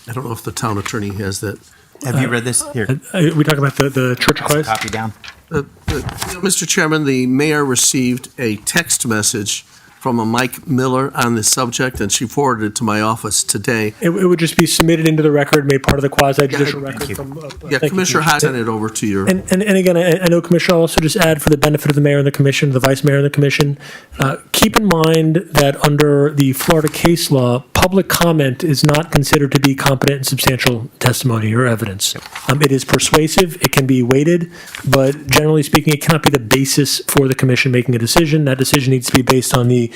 I don't know if the town attorney has that. Have you read this? Here. we talk about the Church of Christ? Copy down. Mr. Chairman, the mayor received a text message from a Mike Miller on this subject, and she forwarded it to my office today. It would just be submitted into the record, made part of the quasi-judicial Yeah, record you. from. Yeah, thank you, Commissioner Hott sent it over to your. And again, I know Commissioner, I'll also just add for the benefit of the mayor and the commission, the vice mayor and the commission, keep in mind that under the Florida case law, public comment is not considered to be competent and substantial testimony or evidence. It is persuasive, it can be weighted, but generally speaking, it cannot be the basis for the commission making a decision. That decision needs to be based on the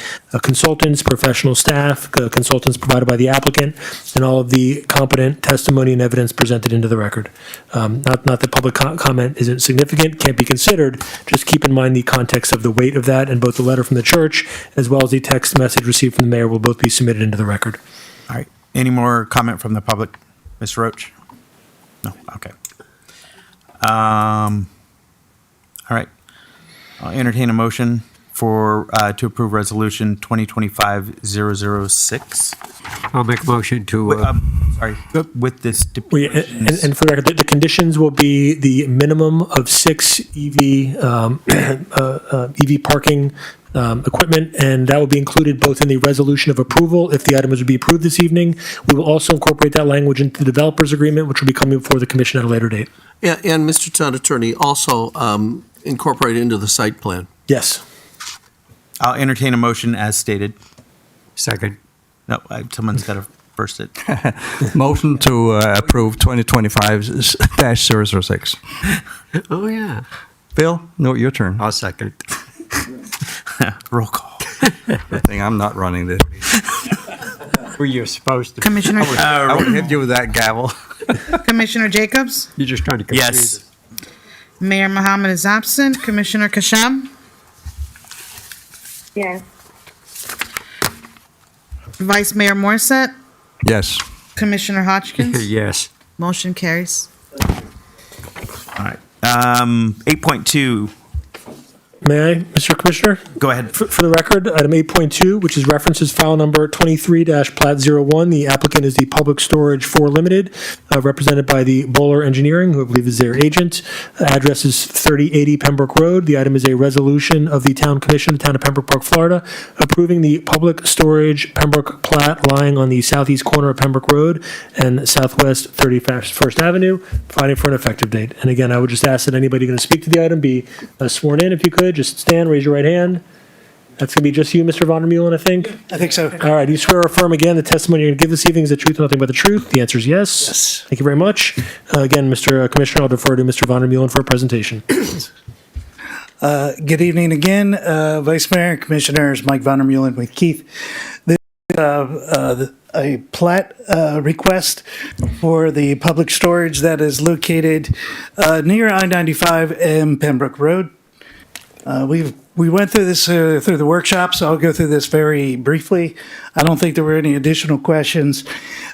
consultants, professional staff, consultants provided by the applicant, and all of the competent testimony and evidence presented into the record. Not that public comment isn't significant, can't be considered, just keep in mind the context of the weight of that, and both the letter from the church as well as the text message received from the mayor will both be submitted into the record. All right. Any more comment from the public? Mr. Roach? No? Okay. All right. I'll entertain a motion for, to approve resolution 2025-006. I'll make a motion to, Sorry, with this We- stipulations. And for the record, the conditions will be the minimum of 6 EV parking equipment, and that will be included both in the resolution of approval if the item is to be approved this evening. We will also incorporate that language into the developers agreement, which will be coming before the commission at a later date. And Mr. Town Attorney, also incorporate into the site plan. Yes. I'll entertain a motion as stated. second. No, someone's got to first it. motion to approve 2025-006. Oh, yeah. Bill, no, your turn. I'll second. Roll call. Good thing I'm not running this. Well, you're supposed to. Commissioner, I would hit you with that gavel. Commissioner Jacobs? You're just trying to confuse Yes. it. Mayor Mohammed is absent. Commissioner Kasham? Yes. Vice Mayor Morissette? Yes. Commissioner Hodgkins? Yes. Motion carries. All right. 8.2, May I, Mr. Commissioner? Go ahead. For the record, item 8.2, which is references file number 23-Plat-01. The applicant is the Public Storage 4 Limited, represented by the Bowler Engineering, who I believe is their agent. Address is 3080 Pembroke Road. The item is a resolution of the Town Commission, the Town of Pembroke Park, Florida, approving the Public Storage Pembroke plat lying on the southeast corner of Pembroke Road and southwest 31st Avenue, providing for an effective date. And again, I would just ask that anybody going to speak to the item be sworn in, if you could. Just stand, raise your right hand. That's going to be just you, Mr. Von der Meulen, I think. I think so. All right. Do you swear or affirm again the testimony you're going to give this evening is the truth and nothing but the truth? The answer is yes. Yes. Thank you very much. Again, Mr. Commissioner, I'll defer to Mr. Von der Meulen for a presentation. Good evening again, Vice Mayor, Commissioners, Mike Von der Meulen with Keith. This is a plat request for the public storage that is located near I-95 and Pembroke Road. We went through this through the workshop, so I'll go through this very briefly. I don't think there were any additional questions.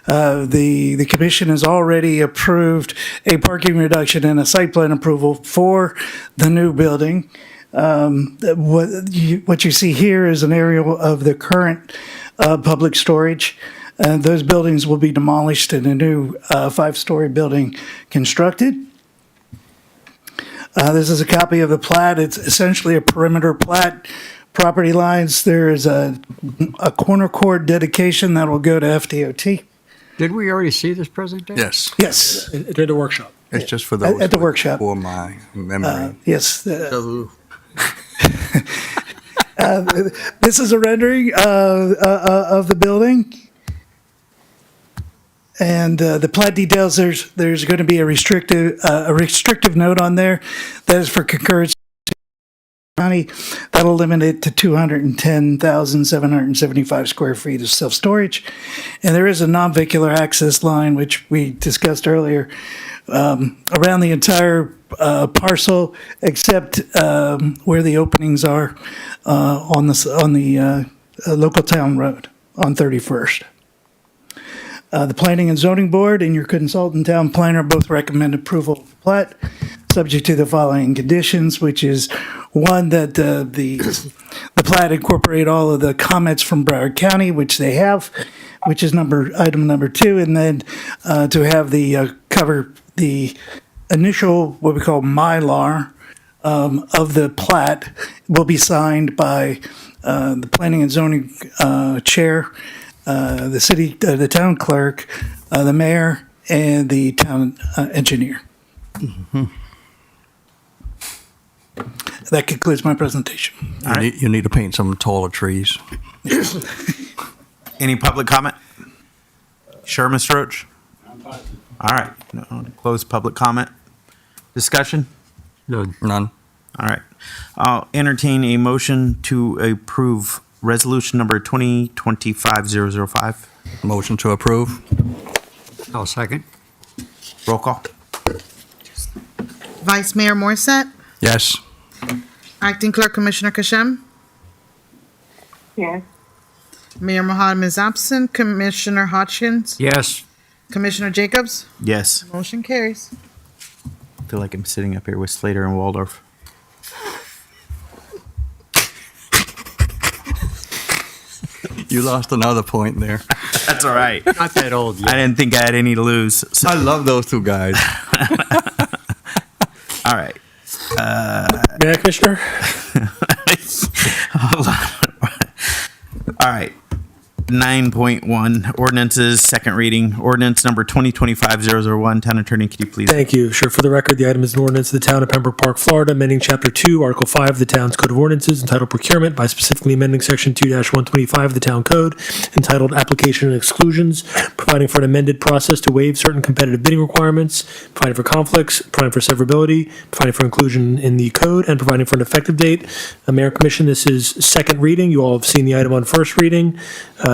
The commission has already approved a parking reduction and a site plan approval for the new building. What you see here is an aerial of the current public storage. Those buildings will be demolished and a new 5-story building constructed. This is a copy of the plat. It's essentially a perimeter plat. Property lines, there is a corner cord dedication that will go to FDOT. Did we already see this presentation? Yes, Yes, During the workshop. it's just for those. at the workshop. For my memory. Yes. This is a rendering of the building. And the plat details, there's going to be a restrictive note on there that is for concurrence county. That'll limit it to 210,775 square feet of self-storage. And there is a non-vehicular access line, which we discussed earlier, around the entire parcel, except where the openings are on the local town road on 31st. The Planning and Zoning Board and your consultant town planner both recommend approval of the plat, subject to the following conditions, which is one, that the plat incorporate all of the comments from Broward County, which they have, which is item number 2, and then to have the cover the initial, what we call Mylar, of the plat will be signed by the Planning and Zoning Chair, the town clerk, the mayor, and the town engineer. Mm-hmm. That concludes my presentation. You need to paint some taller trees. Any public comment? Sure, Mr. Roach? All right. No, close public comment. Discussion? None. None. All right. I'll entertain a motion to approve resolution number 2025-005. Motion to approve. I'll second. Roll call. Vice Mayor Morissette, Yes. Acting Clerk Commissioner Kashem, Yes. Mayor Mohammed is absent, Commissioner Hodgkins, Yes. Commissioner Jacobs, Yes. motion carries. I feel like I'm sitting up here with Slater and Waldorf. You lost another point there. That's all right. Not that old I yet. didn't think I had any to lose. So, I love those two guys. all right. May I, Commissioner? Hold on. All right. 9.1 ordinances, second reading. Ordinance number 2025-001. Town Attorney, could you please? Thank you. Sure. For the record, the item is an ordinance of the Town of Pembroke Park, Florida, amending Chapter 2, Article 5 of the Town's Code of Ordinances entitled Procurement by specifically amending Section 2-125 of the Town Code entitled Application and Exclusions, providing for an amended process to waive certain competitive bidding requirements, providing for conflicts, providing for severability, providing for inclusion in the code, and providing for an effective date. Mayor Commission, this is second reading. You all have seen the item on first reading.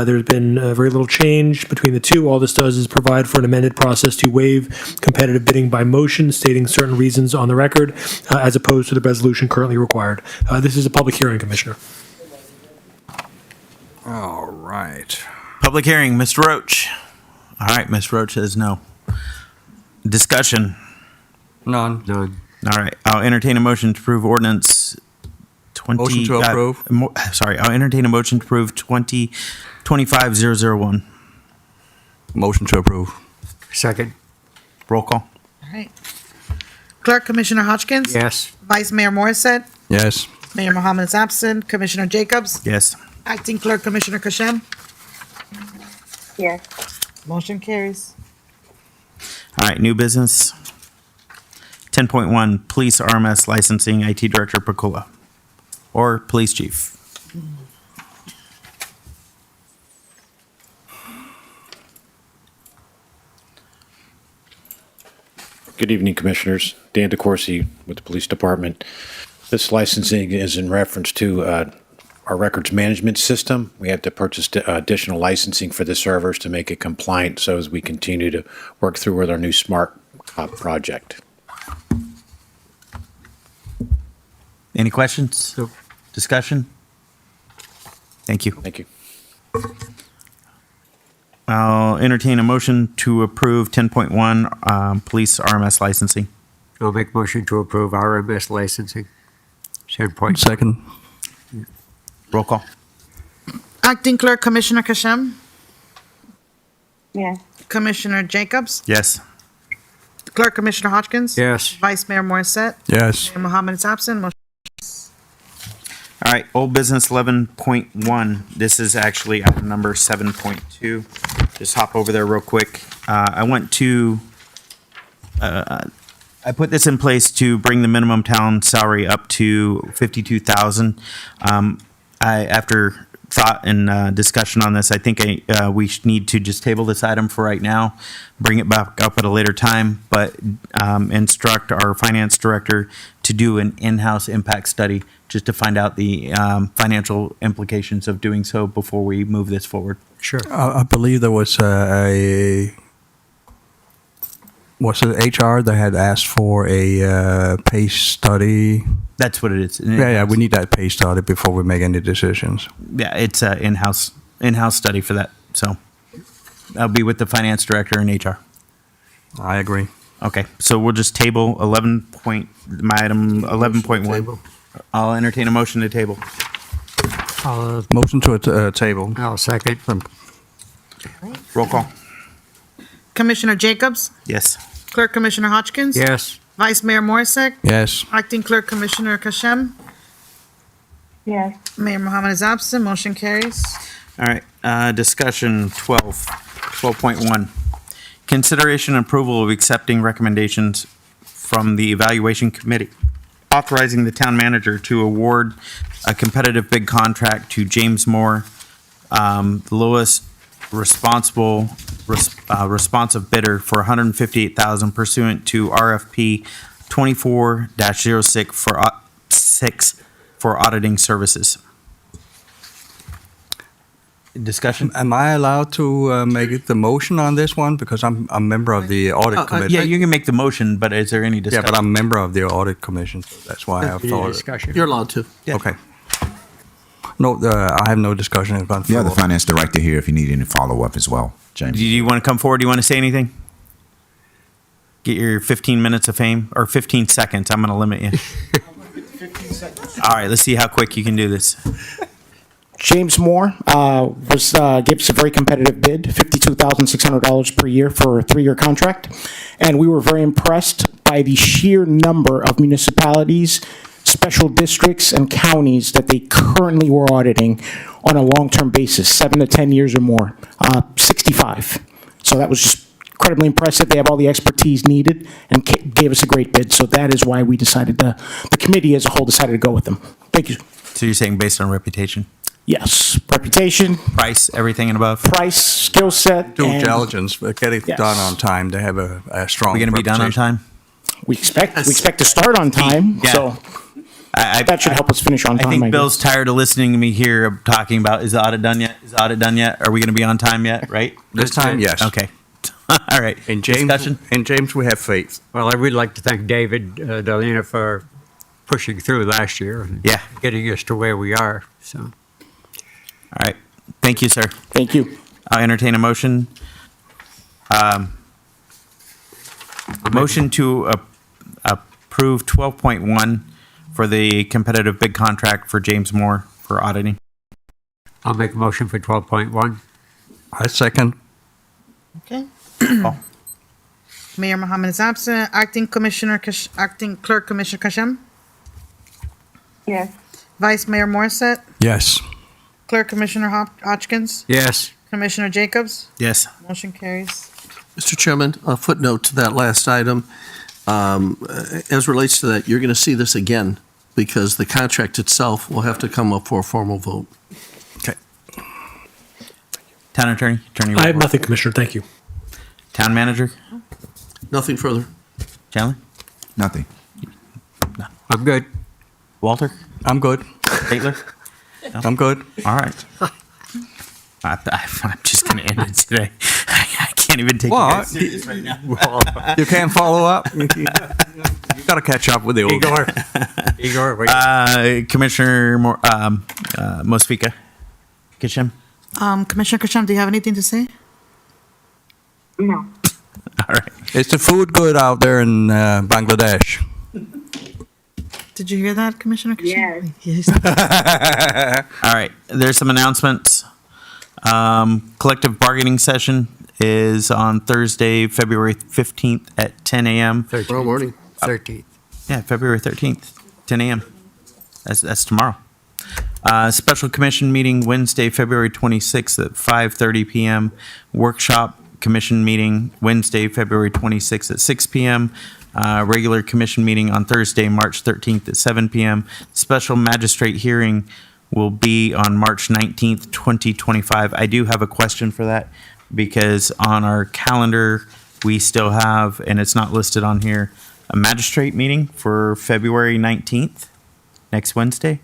There's been very little change between the two. All this does is provide for an amended process to waive competitive bidding by motion, stating certain reasons on the record, as opposed to the resolution currently required. This is a public hearing, Commissioner. All right. Public hearing, Mr. Roach. All right, Mr. Roach says no. Discussion. None. None. All right, I'll entertain a motion to approve ordinance Motion to approve. Sorry, I'll entertain a motion to approve 2025-001. Motion to approve. Second. Roll call. All right. Clerk Commissioner Hodgkins? Yes. Vice Mayor Morissette? Yes. Mayor Mohammed is absent. Commissioner Jacobs? Yes. Acting Clerk Commissioner Kashem? Yes. Motion carries. All right, new business. 10.1, Police RMS Licensing, IT Director Pakula, or Police Chief. Good evening, Commissioners. Dan DeCourcy with the Police Department. This licensing is in reference to our records management system. We have to purchase additional licensing for the servers to make it compliant so as we continue to work through with our new smart project. Any questions? Discussion? Thank you. Thank you. I'll entertain a motion to approve 10.1, Police RMS Licensing. I'll make motion to approve RMS licensing. 10.2. Second. Roll call. Acting Clerk Commissioner Kashem? Yes. Commissioner Jacobs? Yes. Clerk Commissioner Hodgkins? Yes. Vice Mayor Morissette? Yes. Mayor Mohammed is absent. Motion All right, old business 11.1. This is actually item number 7.2. Just hop over there real quick. I put this in place to bring the minimum town salary up to 52,000. After thought and discussion on this, I think we need to just table this item for right now, bring it back up at a later time, but instruct our finance director to do an in-house impact study just to find out the financial implications of doing so before we move this forward. Sure. I believe there was was it HR that had asked for a pay study? That's what it is. Yeah, we need that pay study before we make any decisions. Yeah, it's an in-house study for that. So I'll be with the finance director and HR. I agree. Okay, so we'll just table my item 11.1. I'll entertain a motion to table. Motion to a table. I'll second. Roll call. Commissioner Jacobs? Yes. Clerk Commissioner Hodgkins? Yes. Vice Mayor Morissette? Yes. Acting Clerk Commissioner Kashem? Yes. Mayor Mohammed is absent. Motion carries. All right, discussion 12.1. Consideration and approval of accepting recommendations from the evaluation committee, authorizing the town manager to award a competitive bid contract to James Moore, the lowest responsive bidder for $158,000 pursuant to RFP 24-06 for auditing services. Discussion? Am I allowed to make the motion on this one? Because I'm a member of the audit committee. Yeah, you can make the motion, but is there any Yeah, discussion? but I'm a member of the audit commission, so that's why I Any thought. discussion? You're allowed to. Okay. No, I have no discussion about. You have the finance director here if you need any follow-up as well, James. Do you want to come forward? Do you want to say anything? Get your 15 minutes of fame, or 15 seconds. I'm going to limit you. 15 seconds. All right, let's see how quick you can do this. James Moore gave us a very competitive bid, $52,600 per year for a 3-year contract. And we were very impressed by the sheer number of municipalities, special districts, and counties that they currently were auditing on a long-term basis, 7 to 10 years or more, 65. So that was just incredibly impressive. They have all the expertise needed and gave us a great bid. So that is why we decided the committee as a whole decided to go with them. Thank you. So you're saying based on reputation? Yes, reputation, Price, everything and above? price, skill set. Due and diligence, but get it Yes. done on time. They have a strong. We're going to be done on reputation. time? We expect to start on time, Yeah. so that should help us finish on I time. think guess. Bill's tired of listening to me here talking about, is the audit done yet? Is the audit done yet? Are we going to be on time yet, right? This time, yes. Okay. All right. In James, Discussion? in James, we have faith. Well, I would like to thank David Delina for pushing through last year and Yeah. getting us to where we are. So, All right. Thank you, sir. Thank you. I'll entertain a motion. Motion to approve 12.1 for the competitive bid contract for James Moore for auditing. I'll make a motion for 12.1. I second. Okay. Mayor Mohammed is absent. Acting Clerk Commissioner Kashem. Yes. Vice Mayor Morissette. Yes. Clerk Commissioner Hodgkins. Yes. Commissioner Jacobs. Yes. Motion carries. Mr. Chairman, a footnote to that last item. As relates to that, you're going to see this again because the contract itself will have to come up for a formal vote. Okay. Town Attorney? I have nothing, Commissioner. Thank you. Town Manager? Nothing further. Chandler? Nothing. I'm good. Walter? I'm good. Taylor? I'm good. All right. I'm just going to end it today. I can't even take What? you guys serious right now. You can't follow up? You got to catch up with the old guy. Igor, wait. Commissioner Mosfika? Kishem? Commissioner Kashem, do you have anything to say? No. All right. Is the food good out there in Bangladesh? Did you hear that, Commissioner Kashem? Yes. All right. There's some announcements. Collective bargaining session is on Thursday, February 15th at 10 a.m. Tomorrow morning. 13th. Yeah, February 13th, 10 a.m. That's tomorrow. Special commission meeting Wednesday, February 26th at 5:30 p.m. Workshop commission meeting Wednesday, February 26th at 6 p.m. Regular commission meeting on Thursday, March 13th at 7 p.m. Special magistrate hearing will be on March 19th, 2025. I do have a question for that because on our calendar, we still have, and it's not listed on here, a magistrate meeting for February 19th, next Wednesday.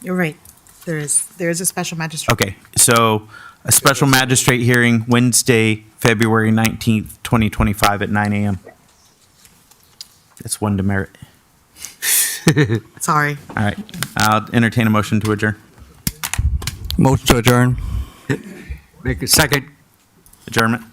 You're right. There is a special magistrate. Okay, so a special magistrate hearing Wednesday, February 19th, 2025 at 9 a.m. That's one demerit. Sorry. All right, I'll entertain a motion to adjourn. Motion to adjourn. Make a second. Adjournment.